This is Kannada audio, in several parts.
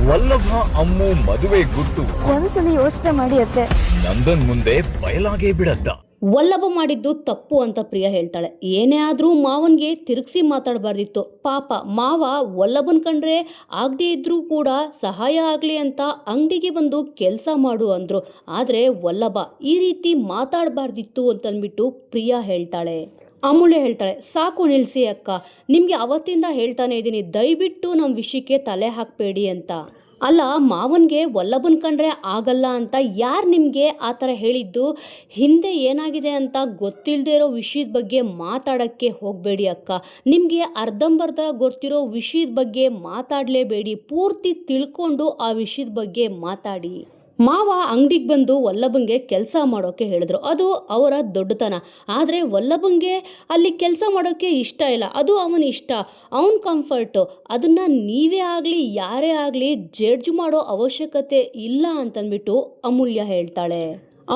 ವಲ್ಲಭ ಅಮ್ಮು ಮದುವೆ ಗುಟ್ಟು ಒಂದ್ಸಲ ಯೋಚನೆ ಮಾಡಿ ಅತ್ತೆ. ನಂದನ್ ಮುಂದೆ ಬಯಲಾಗೇ ಬಿಡತ್ತ. ವಲ್ಲಭ ಮಾಡಿದ್ದು ತಪ್ಪು ಅಂತ ಪ್ರಿಯಾ ಹೇಳ್ತಾಳೆ. ಏನೇ ಆದರೂ ಮಾವನ್ಗೆ ತಿರುಗಿಸಿ ಮಾತಾಡಬಾರ್ದಿತ್ತು. ಪಾಪ ಮಾವ ವಲ್ಲಭನ್ ಕಂಡ್ರೆ ಆಗದೆ ಇದ್ರೂ ಕೂಡ ಸಹಾಯ ಆಗಲಿ ಅಂತ ಅಂಗಡಿಗೆ ಬಂದು ಕೆಲಸ ಮಾಡು ಅಂದರು. ಆದರೆ ವಲ್ಲಭ ಈ ರೀತಿ ಮಾತಾಡಬಾರ್ದಿತ್ತು ಅಂತಂದ್ಬಿಟ್ಟು ಪ್ರಿಯಾ ಹೇಳ್ತಾಳೆ. ಅಮೂಲ್ಯ ಹೇಳ್ತಾಳೆ, ಸಾಕು ನಿಲ್ಲಿಸಿ ಅಕ್ಕ, ನಿಮಗೆ ಅವತ್ತಿಂದ ಹೇಳ್ತಾನೆ ಇದ್ದೀನಿ, ದಯವಿಟ್ಟು ನಮ್ಮ ವಿಷಯಕ್ಕೆ ತಲೆ ಹಾಕಬೇಡಿ ಅಂತ. ಅಲ್ಲ, ಮಾವನ್ಗೆ ವಲ್ಲಭನ್ ಕಂಡ್ರೆ ಆಗಲ್ಲ ಅಂತ ಯಾರು ನಿಮಗೆ ಆ ಥರ ಹೇಳಿದ್ದು? ಹಿಂದೆ ಏನಾಗಿದೆ ಅಂತ ಗೊತ್ತಿಲ್ಲದೆ ಇರೋ ವಿಷಯದ ಬಗ್ಗೆ ಮಾತಾಡೋಕ್ಕೆ ಹೋಗಬೇಡಿ ಅಕ್ಕ. ನಿಮಗೆ ಅರ್ಧಂಬರ್ಧ ಗೊತ್ತಿರೋ ವಿಷಯದ ಬಗ್ಗೆ ಮಾತಾಡಲೇಬೇಡಿ, ಪೂರ್ತಿ ತಿಳ್ಕೊಂಡು ಆ ವಿಷಯದ ಬಗ್ಗೆ ಮಾತಾಡಿ. ಮಾವ ಅಂಗಡಿಗೆ ಬಂದು ವಲ್ಲಭಂಗೆ ಕೆಲಸ ಮಾಡೋಕ್ಕೆ ಹೇಳಿದ್ರು. ಅದು ಅವರ ದೊಡ್ಡತನ. ಆದರೆ ವಲ್ಲಭಂಗೆ ಅಲ್ಲಿ ಕೆಲಸ ಮಾಡೋಕ್ಕೆ ಇಷ್ಟ ಇಲ್ಲ. ಅದು ಅವನ ಇಷ್ಟ, ಅವನ ಕಂಫರ್ಟು. ಅದನ್ನು ನೀವೇ ಆಗಲಿ ಯಾರೇ ಆಗಲಿ ಜಡ್ಜ್ ಮಾಡೋ ಅವಶ್ಯಕತೆ ಇಲ್ಲ ಅಂತಂದ್ಬಿಟ್ಟು ಅಮೂಲ್ಯ ಹೇಳ್ತಾಳೆ.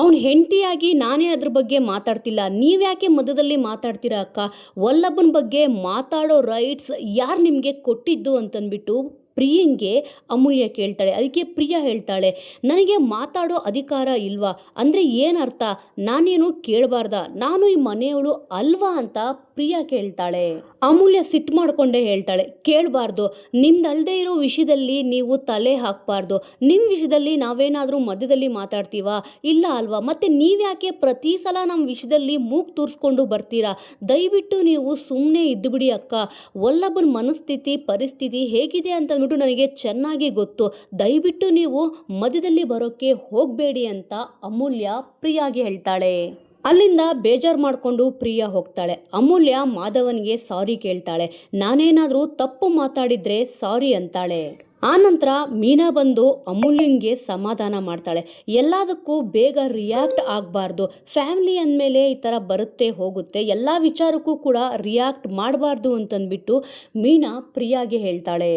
ಅವನ ಹೆಂಡತಿಯಾಗಿ ನಾನೇ ಅದ್ರ ಬಗ್ಗೆ ಮಾತಾಡ್ತಿಲ್ಲ, ನೀವ್ಯಾಕೆ ಮಧ್ಯದಲ್ಲಿ ಮಾತಾಡ್ತೀರಾ ಅಕ್ಕ? ವಲ್ಲಭನ ಬಗ್ಗೆ ಮಾತಾಡೋ ರೈಟ್ಸ್ ಯಾರು ನಿಮಗೆ ಕೊಟ್ಟಿದ್ದು ಅಂತಂದ್ಬಿಟ್ಟು ಪ್ರಿಯಂಗೆ ಅಮೂಲ್ಯ ಕೇಳ್ತಾಳೆ. ಅದಕ್ಕೆ ಪ್ರಿಯಾ ಹೇಳ್ತಾಳೆ, ನನಗೆ ಮಾತಾಡೋ ಅಧಿಕಾರ ಇಲ್ವಾ? ಅಂದರೆ ಏನರ್ಥ? ನಾನೇನು ಕೇಳಬಾರ್ದ? ನಾನು ಈ ಮನೆಯವಳು ಅಲ್ವಾ ಅಂತ ಪ್ರಿಯಾ ಕೇಳ್ತಾಳೆ. ಅಮೂಲ್ಯ ಸಿಟ್ಟು ಮಾಡಿಕೊಂಡೇ ಹೇಳ್ತಾಳೆ, ಕೇಳಬಾರ್ದು, ನಿಮ್ದಲ್ದೇ ಇರೋ ವಿಷಯದಲ್ಲಿ ನೀವು ತಲೆ ಹಾಕಬಾರ್ದು. ನಿಮ್ಮ ವಿಷಯದಲ್ಲಿ ನಾವೇನಾದರೂ ಮಧ್ಯದಲ್ಲಿ ಮಾತಾಡ್ತೀವಾ? ಇಲ್ಲ ಅಲ್ವಾ? ಮತ್ತು ನೀವ್ಯಾಕೆ ಪ್ರತಿ ಸಲ ನಮ್ಮ ವಿಷಯದಲ್ಲಿ ಮೂಗು ತೂರಿಸ್ಕೊಂಡು ಬರ್ತೀರಾ? ದಯವಿಟ್ಟು ನೀವು ಸುಮ್ಮನೆ ಇದ್ದುಬಿಡಿ ಅಕ್ಕ. ವಲ್ಲಭನ ಮನಸ್ಥಿತಿ ಪರಿಸ್ಥಿತಿ ಹೇಗಿದೆ ಅಂತ ನನಗೆ ಚೆನ್ನಾಗಿ ಗೊತ್ತು. ದಯವಿಟ್ಟು ನೀವು ಮಧ್ಯದಲ್ಲಿ ಬರೋಕ್ಕೆ ಹೋಗಬೇಡಿ ಅಂತ ಅಮೂಲ್ಯ ಪ್ರಿಯಾಗೆ ಹೇಳ್ತಾಳೆ. ಅಲ್ಲಿಂದ ಬೇಜಾರು ಮಾಡಿಕೊಂಡು ಪ್ರಿಯಾ ಹೋಗ್ತಾಳೆ. ಅಮೂಲ್ಯ ಮಾಧವನಿಗೆ ಸಾರಿ ಕೇಳ್ತಾಳೆ. ನಾನೇನಾದರೂ ತಪ್ಪು ಮಾತಾಡಿದ್ರೆ ಸಾರಿ ಅಂತಾಳೆ. ಆನಂತರ ಮೀನಾ ಬಂದು ಅಮೂಲ್ಯಂಗೆ ಸಮಾಧಾನ ಮಾಡ್ತಾಳೆ. ಎಲ್ಲದಕ್ಕೂ ಬೇಗ ರಿಯಾಕ್ಟ್ ಆಗಬಾರ್ದು. ಫ್ಯಾಮಿಲಿ ಅಂದಮೇಲೆ ಈ ಥರ ಬರುತ್ತೆ ಹೋಗುತ್ತೆ, ಎಲ್ಲ ವಿಚಾರಕ್ಕೂ ಕೂಡ ರಿಯಾಕ್ಟ್ ಮಾಡಬಾರ್ದು ಅಂತಂದ್ಬಿಟ್ಟು ಮೀನಾ ಪ್ರಿಯಾಗೆ ಹೇಳ್ತಾಳೆ.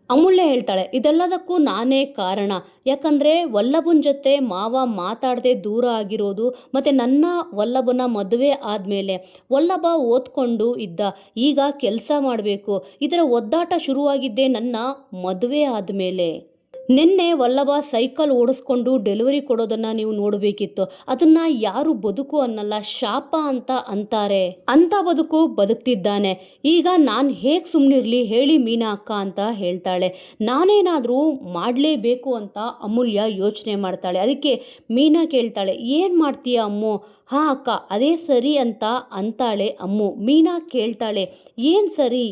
ಅಮೂಲ್ಯ ಹೇಳ್ತಾಳೆ, ಇದೆಲ್ಲದಕ್ಕೂ ನಾನೇ ಕಾರಣ. ಯಾಕಂದರೆ ವಲ್ಲಭನ ಜೊತೆ ಮಾವ ಮಾತಾಡದೆ ದೂರ ಆಗಿರೋದು, ಮತ್ತು ನನ್ನ ವಲ್ಲಭನ ಮದುವೆ ಆದಮೇಲೆ ವಲ್ಲಭ ಓದ್ಕೊಂಡು ಇದ್ದ, ಈಗ ಕೆಲಸ ಮಾಡಬೇಕು, ಇದರ ಒದ್ದಾಟ ಶುರುವಾಗಿದ್ದೇ ನನ್ನ ಮದುವೆ ಆದಮೇಲೆ. ನಿನ್ನೆ ವಲ್ಲಭ ಸೈಕಲ್ ಓಡಿಸ್ಕೊಂಡು ಡೆಲಿವರಿ ಕೊಡೋದನ್ನು ನೀವು ನೋಡಬೇಕಿತ್ತು. ಅದನ್ನು ಯಾರು ಬದುಕು ಅನ್ನಲ್ಲ, ಶಾಪ ಅಂತ ಅಂತಾರೆ. ಅಂಥ ಬದುಕು ಬದುಕ್ತಿದ್ದಾನೆ. ಈಗ ನಾನು ಹೇಗೆ ಸುಮ್ಮನಿರಲಿ ಹೇಳಿ ಮೀನಾ ಅಕ್ಕ ಅಂತ ಹೇಳ್ತಾಳೆ. ನಾನೇನಾದರೂ ಮಾಡಲೇಬೇಕು ಅಂತ ಅಮೂಲ್ಯ ಯೋಚನೆ ಮಾಡ್ತಾಳೆ. ಅದಕ್ಕೆ ಮೀನಾ ಕೇಳ್ತಾಳೆ, ಏನು ಮಾಡ್ತೀಯ ಅಮ್ಮು? ಹಾಂ ಅಕ್ಕ, ಅದೇ ಸರಿ ಅಂತ ಅಂತಾಳೆ ಅಮ್ಮು. ಮೀನಾ ಕೇಳ್ತಾಳೆ, ಏನು ಸರಿ?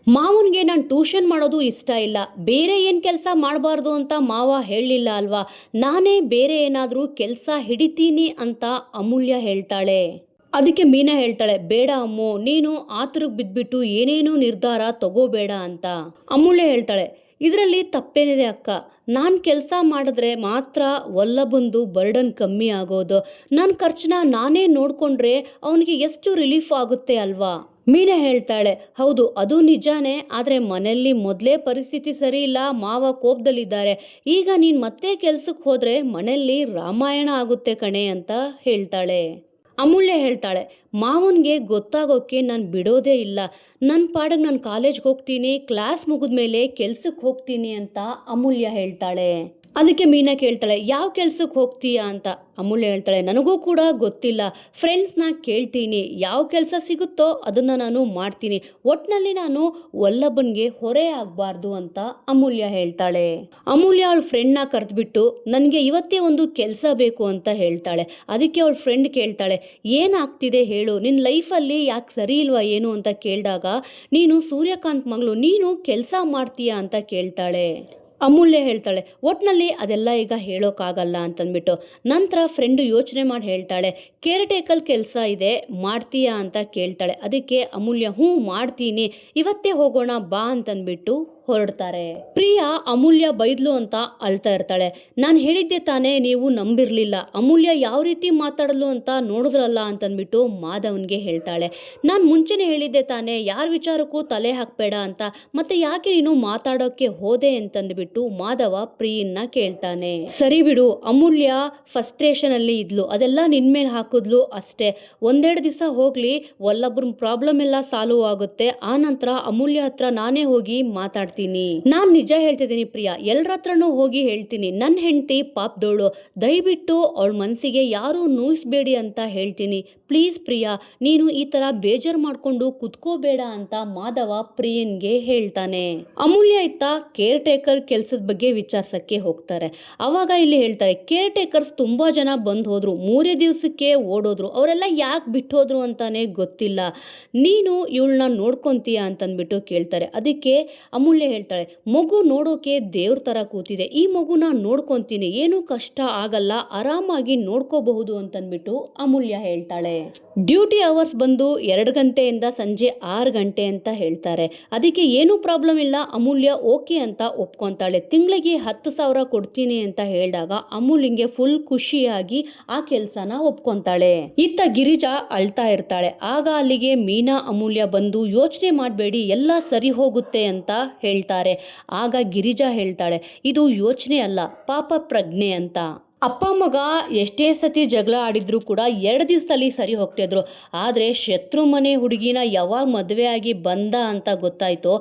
ಮಾವನಿಗೆ ನಾನು ಟ್ಯೂಷನ್ ಮಾಡೋದು ಇಷ್ಟ ಇಲ್ಲ, ಬೇರೆ ಏನು ಕೆಲಸ ಮಾಡಬಾರ್ದು ಅಂತ ಮಾವ ಹೇಳಲಿಲ್ಲ ಅಲ್ವಾ? ನಾನೇ ಬೇರೆ ಏನಾದರೂ ಕೆಲಸ ಹಿಡಿತೀನಿ ಅಂತ ಅಮೂಲ್ಯ ಹೇಳ್ತಾಳೆ. ಅದಕ್ಕೆ ಮೀನಾ ಹೇಳ್ತಾಳೆ, ಬೇಡ ಅಮ್ಮು, ನೀನು ಆತುರಕ್ಕೆ ಬಿದ್ದುಬಿಟ್ಟು ಏನೇನೂ ನಿರ್ಧಾರ ತಗೋಬೇಡ ಅಂತ. ಅಮೂಲ್ಯ ಹೇಳ್ತಾಳೆ, ಇದರಲ್ಲಿ ತಪ್ಪೇನಿದೆ ಅಕ್ಕ? ನಾನು ಕೆಲಸ ಮಾಡಿದ್ರೆ ಮಾತ್ರ ವಲ್ಲಭಂದು ಬರ್ಡನ್ ಕಮ್ಮಿ ಆಗೋದು. ನನ್ನ ಖರ್ಚನ್ನ ನಾನೇ ನೋಡಿಕೊಂಡ್ರೆ ಅವನಿಗೆ ಎಷ್ಟು ರಿಲೀಫ್ ಆಗುತ್ತೆ ಅಲ್ವಾ? ಮೀನಾ ಹೇಳ್ತಾಳೆ, ಹೌದು ಅದು ನಿಜಾನೇ, ಆದರೆ ಮನೆಯಲ್ಲಿ ಮೊದಲೇ ಪರಿಸ್ಥಿತಿ ಸರಿ ಇಲ್ಲ, ಮಾವ ಕೋಪದಲ್ಲಿದ್ದಾರೆ. ಈಗ ನೀನು ಮತ್ತೆ ಕೆಲ್ಸಕ್ಕೆ ಹೋದರೆ ಮನೆಯಲ್ಲಿ ರಾಮಾಯಣ ಆಗುತ್ತೆ ಕಣೆ ಅಂತ ಹೇಳ್ತಾಳೆ. ಅಮೂಲ್ಯ ಹೇಳ್ತಾಳೆ, ಮಾವನಿಗೆ ಗೊತ್ತಾಗೋಕ್ಕೆ ನಾನು ಬಿಡೋದೇ ಇಲ್ಲ. ನನ್ನ ಪಾಡಿಗೆ ನಾನು ಕಾಲೇಜ್ಗೆ ಹೋಗ್ತೀನಿ, ಕ್ಲಾಸ್ ಮುಗಿದ್ಮೇಲೆ ಕೆಲ್ಸಕ್ಕೆ ಹೋಗ್ತೀನಿ ಅಂತ ಅಮೂಲ್ಯ ಹೇಳ್ತಾಳೆ. ಅದಕ್ಕೆ ಮೀನಾ ಕೇಳ್ತಾಳೆ, ಯಾವ ಕೆಲ್ಸಕ್ಕೆ ಹೋಗ್ತೀಯಾ ಅಂತ. ಅಮೂಲ್ಯ ಹೇಳ್ತಾಳೆ, ನನಗೂ ಕೂಡ ಗೊತ್ತಿಲ್ಲ, ಫ್ರೆಂಡ್ಸ್ನ ಕೇಳ್ತೀನಿ, ಯಾವ ಕೆಲಸ ಸಿಗುತ್ತೋ ಅದನ್ನು ನಾನು ಮಾಡ್ತೀನಿ, ಒಟ್ಟಿನಲ್ಲಿ ನಾನು ವಲ್ಲಭನ್ಗೆ ಹೊರೆ ಆಗಬಾರ್ದು ಅಂತ ಅಮೂಲ್ಯ ಹೇಳ್ತಾಳೆ. ಅಮೂಲ್ಯ ಅವಳ ಫ್ರೆಂಡ್ನ ಕರೆದ್ಬಿಟ್ಟು ನನಗೆ ಇವತ್ತೇ ಒಂದು ಕೆಲಸ ಬೇಕು ಅಂತ ಹೇಳ್ತಾಳೆ. ಅದಕ್ಕೆ ಅವಳ ಫ್ರೆಂಡ್ ಕೇಳ್ತಾಳೆ, ಏನಾಗ್ತಿದೆ ಹೇಳು, ನಿನ್ನ ಲೈಫಲ್ಲಿ ಯಾಕೆ ಸರಿ ಇಲ್ವಾ ಏನು ಅಂತ ಕೇಳಿದಾಗ, ನೀನು ಸೂರ್ಯಕಾಂತ್ ಮಗಳು, ನೀನು ಕೆಲಸ ಮಾಡ್ತೀಯಾ ಅಂತ ಕೇಳ್ತಾಳೆ. ಅಮೂಲ್ಯ ಹೇಳ್ತಾಳೆ, ಒಟ್ಟಿನಲ್ಲಿ ಅದೆಲ್ಲ ಈಗ ಹೇಳೋಕ್ಕಾಗಲ್ಲ ಅಂತಂದ್ಬಿಟ್ಟು. ನಂತರ ಫ್ರೆಂಡು ಯೋಚನೆ ಮಾಡಿ ಹೇಳ್ತಾಳೆ, ಕೇರ್ ಟೇಕಲ್ ಕೆಲಸ ಇದೆ, ಮಾಡ್ತೀಯಾ ಅಂತ ಕೇಳ್ತಾಳೆ. ಅದಕ್ಕೆ ಅಮೂಲ್ಯ, ಹ್ಞೂ ಮಾಡ್ತೀನಿ, ಇವತ್ತೇ ಹೋಗೋಣ ಬಾ ಅಂತಂದ್ಬಿಟ್ಟು ಹೊರಡ್ತಾರೆ. ಪ್ರಿಯಾ ಅಮೂಲ್ಯ ಬೈದ್ಲು ಅಂತ ಅಳ್ತಾ ಇರ್ತಾಳೆ. ನಾನು ಹೇಳಿದ್ದೆ ತಾನೇ, ನೀವು ನಂಬಿರಲಿಲ್ಲ, ಅಮೂಲ್ಯ ಯಾವ ರೀತಿ ಮಾತಾಡಲು ಅಂತ ನೋಡಿದ್ರಲ್ಲ ಅಂತಂದ್ಬಿಟ್ಟು ಮಾಧವನ್ಗೆ ಹೇಳ್ತಾಳೆ. ನಾನು ಮುಂಚೆನೇ ಹೇಳಿದ್ದೆ ತಾನೇ, ಯಾರ ವಿಚಾರಕ್ಕೂ ತಲೆ ಹಾಕಬೇಡ ಅಂತ, ಮತ್ತೆ ಯಾಕೆ ನೀನು ಮಾತಾಡೋಕ್ಕೆ ಹೋದೆ ಅಂತಂದ್ಬಿಟ್ಟು ಮಾಧವ ಪ್ರಿಯನ್ನ ಕೇಳ್ತಾನೆ. ಸರಿ ಬಿಡು, ಅಮೂಲ್ಯ ಫಸ್ಟ್ರೇಷನಲ್ಲಿ ಇದ್ಲು, ಅದೆಲ್ಲ ನಿನ್ ಮೇಲೆ ಹಾಕಿದ್ಲು ಅಷ್ಟೇ, ಒಂದೆರಡು ದಿವಸ ಹೋಗ್ಲಿ, ವಲ್ಲಭರ ಪ್ರಾಬ್ಲಮ್ ಎಲ್ಲ ಸಾಲ್ವ್ ಆಗುತ್ತೆ, ಆ ನಂತರ ಅಮೂಲ್ಯ ಹತ್ರ ನಾನೇ ಹೋಗಿ ಮಾತಾಡ್ತೀನಿ ಮಾತಾಡ್ತೀನಿ. ನಾನ್ ನಿಜ ಹೇಳ್ತಿದ್ದೀನಿ ಪ್ರಿಯಾ, ಎಲ್ರ ಹತ್ರನೂ ಹೋಗಿ ಹೇಳ್ತೀನಿ, ನನ್ನ ಹೆಂಡತಿ ಪಾಪದೋಳು, ದಯವಿಟ್ಟು ಅವಳ ಮನಸ್ಸಿಗೆ ಯಾರು ನೋಯಿಸ್ಬೇಡಿ ಅಂತ ಹೇಳ್ತೀನಿ. ಪ್ಲೀಸ್ ಪ್ರಿಯಾ, ನೀನು ಈ ತರ ಬೇಜಾರು ಮಾಡ್ಕೊಂಡು ಕುತ್ಕೋಬೇಡ ಅಂತ ಮಾಧವ ಪ್ರಿಯನ್ಗೆ ಹೇಳ್ತಾನೆ. ಅಮೂಲ್ಯ ಇತ್ತ ಕೇರ್ ಟೇಕರ್ ಕೆಲ್ಸದ ಬಗ್ಗೆ ವಿಚಾರಿಸಕ್ಕೆ ಹೋಗ್ತಾರೆ. ಅವಾಗ ಇಲ್ಲಿ ಹೇಳ್ತಾರೆ, ಕೇರ್ ಟೇಕರ್ಸ್ ತುಂಬಾ ಜನ ಬಂದ್ ಹೋದ್ರು, 3 ದಿವಸಕ್ಕೆ ಓಡೋದ್ರು, ಅವರೆಲ್ಲ ಯಾಕೆ ಬಿಟ್ಟೋದ್ರು ಅಂತಾನೆ ಗೊತ್ತಿಲ್ಲ, ನೀನು ಇವಳನ್ನ ನೋಡ್ಕೊಂತೀಯ ಅಂತಂದ್ಬಿಟ್ಟು ಕೇಳ್ತಾರೆ. ಅದಕ್ಕೆ ಅಮೂಲ್ಯ ಹೇಳ್ತಾಳೆ, ಮಗು ನೋಡೋಕೆ ದೇವ್ರ ತರ ಕೂತಿದೆ, ಈ ಮಗುನ ನೋಡ್ಕೊಂತೀನಿ, ಏನು ಕಷ್ಟ ಆಗಲ್ಲ, ಆರಾಮಾಗಿ ನೋಡ್ಕೋಬಹುದು ಅಂತಂದ್ಬಿಟ್ಟು ಅಮೂಲ್ಯ ಹೇಳ್ತಾಳೆ. ಡ್ಯೂಟಿ ಅವರ್ಸ್ ಬಂದು 2 ಗಂಟೆಯಿಂದ ಸಂಜೆ 6 ಗಂಟೆ ಅಂತ ಹೇಳ್ತಾರೆ. ಅದಕ್ಕೆ ಏನು ಪ್ರಾಬ್ಲಮ್ ಇಲ್ಲ, ಅಮೂಲ್ಯ ಓಕೆ ಅಂತ ಒಪ್ಕೊಂತಾಳೆ. ತಿಂಗಳಿಗೆ 10,000 ಕೊಡ್ತೀನಿ ಅಂತ ಹೇಳಿದಾಗ ಅಮೂಲ್ಯಂಗೆ ಫುಲ್ ಖುಷಿಯಾಗಿ ಆ ಕೆಲಸನ ಒಪ್ಕೊಂತಾಳೆ. ಇತ್ತ ಗಿರಿಜಾ ಅಳ್ತಾ ಇರ್ತಾಳೆ. ಆಗ ಅಲ್ಲಿಗೆ ಮೀನಾ ಅಮೂಲ್ಯ ಬಂದು ಯೋಚನೆ ಮಾಡಬೇಡಿ, ಎಲ್ಲ ಸರಿ ಹೋಗುತ್ತೆ ಅಂತ ಹೇಳ್ತಾರೆ. ಆಗ ಗಿರಿಜಾ ಹೇಳ್ತಾಳೆ, ಇದು ಯೋಚನೆ ಅಲ್ಲ, ಪಾಪ ಪ್ರಜ್ಞೆ ಅಂತ. ಅಪ್ಪ ಮಗ ಎಷ್ಟೇ ಸತಿ ಜಗಳ ಆಡಿದ್ರು ಕೂಡ 2 ದಿವಸದಲ್ಲಿ ಸರಿ ಹೋಗ್ತಿದ್ರು. ಆದರೆ ಶತ್ರು ಮನೆ ಹುಡುಗಿನ ಯಾವಾಗ ಮದುವೆ ಆಗಿ ಬಂದ ಅಂತ ಗೊತ್ತಾಯ್ತೋ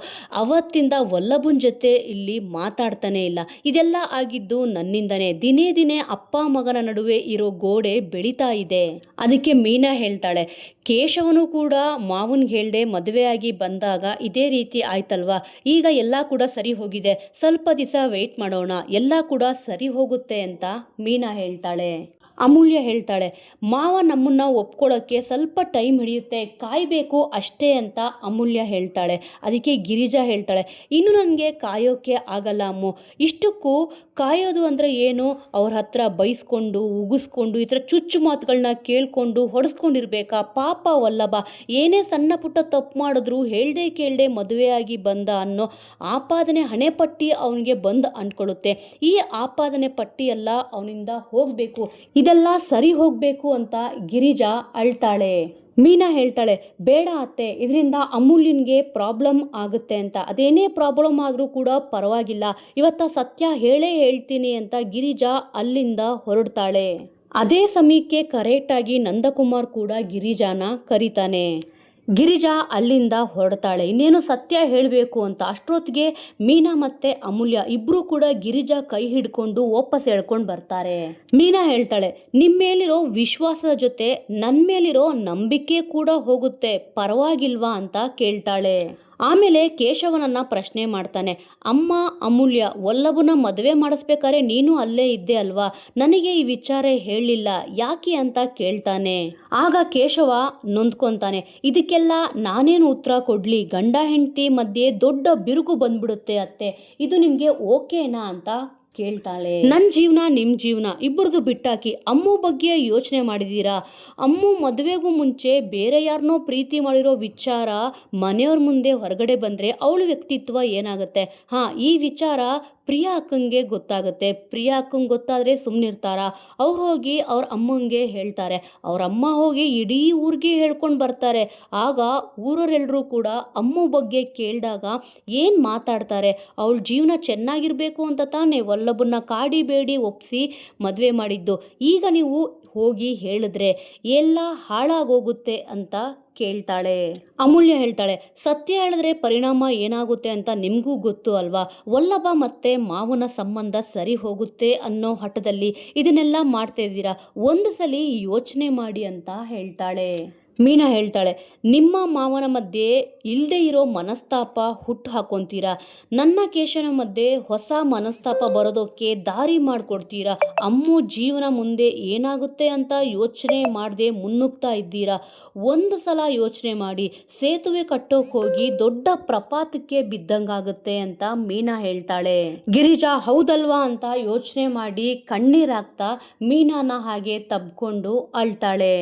ಅವತ್ತಿಂದ ವಲ್ಲಭನ್ ಜೊತೆ ಇಲ್ಲಿ ಮಾತಾಡ್ತಾನೆ ಇಲ್ಲ. ಇದೆಲ್ಲ ಆಗಿದ್ದು ನನ್ನಿಂದನೇ. ದಿನೇ ದಿನೇ ಅಪ್ಪ ಮಗನ ನಡುವೆ ಇರೋ ಗೋಡೆ ಬೆಳೀತಾ ಇದೆ. ಅದಕ್ಕೆ ಮೀನಾ ಹೇಳ್ತಾಳೆ, ಕೇಶವನು ಕೂಡ ಮಾವನ್ಗೆ ಹೇಳ್ದೆ ಮದುವೆಯಾಗಿ ಬಂದಾಗ ಇದೇ ರೀತಿ ಆಯ್ತಲ್ವಾ, ಈಗ ಎಲ್ಲ ಕೂಡ ಸರಿ ಹೋಗಿದೆ, ಸ್ವಲ್ಪ ದಿವಸ ವೆಯ್ಟ್ ಮಾಡೋಣ, ಎಲ್ಲ ಕೂಡ ಸರಿ ಹೋಗುತ್ತೆ ಅಂತ ಮೀನಾ ಹೇಳ್ತಾಳೆ. ಅಮೂಲ್ಯ ಹೇಳ್ತಾಳೆ, ಮಾವ ನಮ್ಮನ್ನ ಒಪ್ಕೊಳ್ಳೋಕ್ಕೆ ಸ್ವಲ್ಪ ಟೈಮ್ ಹಿಡಿಯುತ್ತೆ, ಕಾಯಬೇಕು ಅಷ್ಟೇ ಅಂತ ಅಮೂಲ್ಯ ಹೇಳ್ತಾಳೆ. ಅದಕ್ಕೆ ಗಿರಿಜಾ ಹೇಳ್ತಾಳೆ, ಇನ್ನು ನನಗೆ ಕಾಯೋಕ್ಕೆ ಆಗಲ್ಲ ಅಮ್ಮು, ಇಷ್ಟಕ್ಕೂ ಕಾಯೋದು ಅಂದರೆ ಏನು, ಅವ್ರ ಹತ್ರ ಬೈಸ್ಕೊಂಡು ಉಗಿಸ್ಕೊಂಡು ಈ ಥರ ಚುಚ್ಚು ಮಾತುಗಳನ್ನ ಕೇಳಿಕೊಂಡು ಹೊಡೆಸ್ಕೊಂಡಿರ್ಬೇಕಾ, ಪಾಪ ವಲ್ಲಭ ಏನೇ ಸಣ್ಣ ಪುಟ್ಟ ತಪ್ಪು ಮಾಡಿದ್ರು ಹೇಳ್ದೆ ಕೇಳದೆ ಮದುವೆಯಾಗಿ ಬಂದ ಅನ್ನೋ ಆಪಾದನೆ ಹಣೆ ಪಟ್ಟಿ ಅವನಿಗೆ ಬಂದು ಅಂದ್ಕೊಳ್ಳುತ್ತೆ. ಈ ಆಪಾದನೆ ಪಟ್ಟಿ ಎಲ್ಲ ಅವನಿಂದ ಹೋಗಬೇಕು, ಇದೆಲ್ಲ ಸರಿ ಹೋಗಬೇಕು ಅಂತ ಗಿರಿಜಾ ಅಳ್ತಾಳೆ. ಮೀನಾ ಹೇಳ್ತಾಳೆ, ಬೇಡ ಅತ್ತೆ, ಇದರಿಂದ ಅಮೂಲ್ಯನ್ಗೆ ಪ್ರಾಬ್ಲಮ್ ಆಗುತ್ತೆ ಅಂತ. ಅದೇನೇ ಪ್ರಾಬ್ಲಮ್ ಆದರೂ ಕೂಡ ಪರವಾಗಿಲ್ಲ, ಇವತ್ತ ಸತ್ಯ ಹೇಳೇ ಹೇಳ್ತೀನಿ ಅಂತ ಗಿರಿಜಾ ಅಲ್ಲಿಂದ ಹೊರಡ್ತಾಳೆ. ಅದೇ ಸಮಯಕ್ಕೆ ಕರೆಕ್ಟಾಗಿ ನಂದಕುಮಾರ್ ಕೂಡ ಗಿರಿಜಾನ ಕರೀತಾನೆ. ಗಿರಿಜಾ ಅಲ್ಲಿಂದ ಹೊರಡ್ತಾಳೆ, ಇನ್ನೇನು ಸತ್ಯ ಹೇಳಬೇಕು ಅಂತ. ಅಷ್ಟೊತ್ತಿಗೆ ಮೀನಾ ಮತ್ತೆ ಅಮೂಲ್ಯ ಇಬ್ರು ಕೂಡ ಗಿರಿಜಾ ಕೈ ಹಿಡ್ಕೊಂಡು ವಾಪಸ್ ಎಳ್ಕೊಂಡು ಬರ್ತಾರೆ. ಮೀನಾ ಹೇಳ್ತಾಳೆ, ನಿಮ್ಮ ಮೇಲಿರೋ ವಿಶ್ವಾಸದ ಜೊತೆ ನನ್ನ ಮೇಲಿರೋ ನಂಬಿಕೆ ಕೂಡ ಹೋಗುತ್ತೆ, ಪರವಾಗಿಲ್ವಾ ಅಂತ ಕೇಳ್ತಾಳೆ. ಆಮೇಲೆ ಕೇಶವನನ್ನ ಪ್ರಶ್ನೆ ಮಾಡ್ತಾನೆ, ಅಮ್ಮ ಅಮೂಲ್ಯ, ವಲ್ಲಭನ ಮದುವೆ ಮಾಡಿಸ್ಬೇಕಾದ್ರೆ ನೀನು ಅಲ್ಲೇ ಇದ್ದೆ ಅಲ್ವಾ, ನನಗೆ ಈ ವಿಚಾರ ಹೇಳಿಲ್ಲ ಯಾಕೆ ಅಂತ ಕೇಳ್ತಾನೆ. ಆಗ ಕೇಶವ ನೊಂದ್ಕೊಂತಾನೆ, ಇದಕ್ಕೆಲ್ಲ ನಾನೇನು ಉತ್ತರ ಕೊಡ್ಲಿ, ಗಂಡ ಹೆಂಡತಿ ಮಧ್ಯೆ ದೊಡ್ಡ ಬಿರುಕು ಬಂದ್ಬಿಡುತ್ತೆ ಅತ್ತೆ, ಇದು ನಿಮ್ಗೆ ಓಕೆನಾ ಅಂತ ಕೇಳ್ತಾಳೆ. ನನ್ನ ಜೀವನ ನಿಮ್ಮ ಜೀವನ ಇಬ್ಬರದು ಬಿಟ್ಟಾಕಿ, ಅಮ್ಮು ಬಗ್ಗೆ ಯೋಚನೆ ಮಾಡಿದ್ದೀರಾ? ಅಮ್ಮು ಮದುವೆಗೂ ಮುಂಚೆ ಬೇರೆ ಯಾರನ್ನೋ ಪ್ರೀತಿ ಮಾಡಿರೋ ವಿಚಾರ ಮನೆಯವ್ರ ಮುಂದೆ ಹೊರಗಡೆ ಬಂದರೆ ಅವಳ ವ್ಯಕ್ತಿತ್ವ ಏನಾಗುತ್ತೆ? ಈ ವಿಚಾರ ಪ್ರಿಯಾ ಅಕ್ಕಂಗೆ ಗೊತ್ತಾಗುತ್ತೆ. ಪ್ರಿಯಾ ಅಕ್ಕಂಗೆ ಗೊತ್ತಾದರೆ ಸುಮ್ಮನಿರ್ತಾರ? ಅವ್ರು ಹೋಗಿ ಅವ್ರ ಅಮ್ಮಂಗೆ ಹೇಳ್ತಾರೆ, ಅವ್ರ ಅಮ್ಮ ಹೋಗಿ ಇಡೀ ಊರಿಗೆ ಹೇಳ್ಕೊಂಡು ಬರ್ತಾರೆ. ಆಗ ಊರವರೆಲ್ಲರೂ ಕೂಡ ಅಮ್ಮ ಬಗ್ಗೆ ಕೇಳಿದಾಗ ಏನು ಮಾತಾಡ್ತಾರೆ? ಅವಳ ಜೀವನ ಚೆನ್ನಾಗಿರಬೇಕು ಅಂತ ತಾನೇ ವಲ್ಲಭನ್ನ ಕಾಡಿಬೇಡಿ ಒಪ್ಪಿಸಿ ಮದುವೆ ಮಾಡಿದ್ದು. ಈಗ ನೀವು ಹೋಗಿ ಹೇಳಿದ್ರೆ ಎಲ್ಲ ಹಾಳಾಗೋಗುತ್ತೆ ಅಂತ ಕೇಳ್ತಾಳೆ. ಅಮೂಲ್ಯ ಹೇಳ್ತಾಳೆ, ಸತ್ಯ ಹೇಳಿದ್ರೆ ಪರಿಣಾಮ ಏನಾಗುತ್ತೆ ಅಂತ ನಿಮಗೂ ಗೊತ್ತು ಅಲ್ವಾ, ವಲ್ಲಭ ಮತ್ತೆ ಮಾವನ ಸಂಬಂಧ ಸರಿ ಹೋಗುತ್ತೆ ಅನ್ನೋ ಹಠದಲ್ಲಿ ಇದನ್ನೆಲ್ಲ ಮಾಡ್ತಾ ಇದ್ದೀರಾ, ಒಂದು ಸಲ ಯೋಚನೆ ಮಾಡಿ ಅಂತ ಹೇಳ್ತಾಳೆ. ಮೀನಾ ಹೇಳ್ತಾಳೆ, ನಿಮ್ಮ ಮಾವನ ಮಧ್ಯೆ ಇಲ್ಲದೆ ಇರೋ ಮನಸ್ತಾಪ ಹುಟ್ಟು ಹಾಕೊತೀರಾ, ನನ್ನ ಕೇಶನ ಮಧ್ಯೆ ಹೊಸ ಮನಸ್ತಾಪ ಬರೋದಕ್ಕೆ ದಾರಿ ಮಾಡಿಕೊಡ್ತೀರಾ, ಅಮ್ಮು ಜೀವನ ಮುಂದೆ ಏನಾಗುತ್ತೆ ಅಂತ ಯೋಚನೆ ಮಾಡದೆ ಮುನ್ನುಗ್ತಾ ಇದ್ದೀರಾ, ಒಂದು ಸಲ ಯೋಚನೆ ಮಾಡಿ, ಸೇತುವೆ ಕಟ್ಟೋಕೆ ಹೋಗಿ ದೊಡ್ಡ ಪ್ರಪಾತಕ್ಕೆ ಬಿದ್ದಂಗಾಗುತ್ತೆ ಅಂತ ಮೀನಾ ಹೇಳ್ತಾಳೆ. ಗಿರಿಜಾ ಹೌದಲ್ವಾ ಅಂತ ಯೋಚನೆ ಮಾಡಿ ಕಣ್ಣೀರಾಗ್ತಾ ಮೀನಾನ ಹಾಗೆ ತಬ್ಕೊಂಡು ಅಳ್ತಾಳೆ.